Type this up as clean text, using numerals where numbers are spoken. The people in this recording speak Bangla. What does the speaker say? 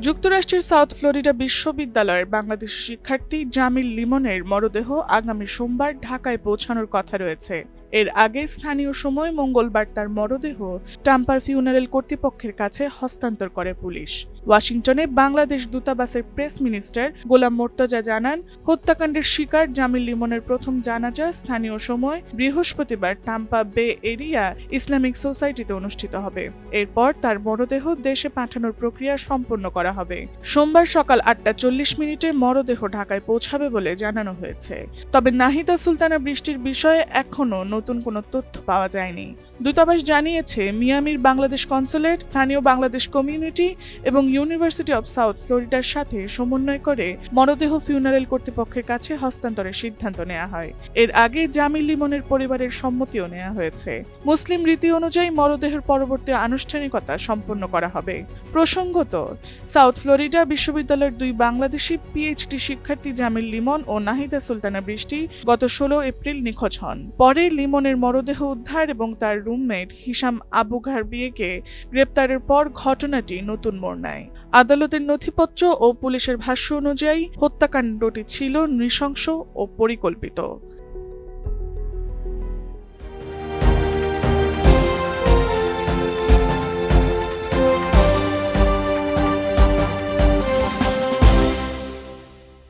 যুক্তরাষ্ট্রের সাউথ ফ্লোরিডা বিশ্ববিদ্যালয়ের বাংলাদেশি শিক্ষার্থী জামিল লিমনের মরদেহ আগামী সোমবার ঢাকায় পৌঁছানোর কথা রয়েছে। এর আগে স্থানীয় সময় মঙ্গলবার তার মরদেহ টাম্পার ফিউনারেল কর্তৃপক্ষের কাছে হস্তান্তর করে পুলিশ। ওয়াশিংটনে বাংলাদেশ দূতাবাসের প্রেস মিনিস্টার গোলাম মোর্তজা জানান, হত্যাকাণ্ডের শিকার জামিল লিমনের প্রথম জানাজা স্থানীয় সময় বৃহস্পতিবার টাম্পা বে এরিয়া ইসলামিক সোসাইটিতে অনুষ্ঠিত হবে। এরপর তার মরদেহ দেশে পাঠানোর প্রক্রিয়া সম্পন্ন করা হবে। সোমবার সকাল 8:40 মরদেহ ঢাকায় পৌঁছাবে বলে জানানো হয়েছে। তবে নাহিদা সুলতানা বৃষ্টির বিষয়ে এখনও নতুন কোনো তথ্য পাওয়া যায়নি। দূতাবাস জানিয়েছে, মিয়ামির বাংলাদেশ কনসুলেট, স্থানীয় বাংলাদেশ কমিউনিটি এবং ইউনিভার্সিটি অব সাউথ ফ্লোরিডার সাথে সমন্বয় করে মরদেহ ফিউনারেল কর্তৃপক্ষের কাছে হস্তান্তরের সিদ্ধান্ত নেওয়া হয়। এর আগে জামিল লিমনের পরিবারের সম্মতিও নেওয়া হয়েছে। মুসলিম রীতি অনুযায়ী মরদেহের পরবর্তী আনুষ্ঠানিকতা সম্পন্ন করা হবে। প্রসঙ্গত, সাউথ ফ্লোরিডা বিশ্ববিদ্যালয়ের দুই বাংলাদেশি পিএইচডি শিক্ষার্থী জামিল লিমন ও নাহিদা সুলতানা বৃষ্টি গত 16 এপ্রিল নিখোঁজ হন। পরে লিমনের মরদেহ উদ্ধার এবং তার রুমমেট হিসাম আবু ঘারবিয়েকে গ্রেপ্তারের পর ঘটনাটি নতুন মোড় নেয়। আদালতের নথিপত্র ও পুলিশের ভাষ্য অনুযায়ী হত্যাকাণ্ডটি ছিল নৃশংস ও পরিকল্পিত।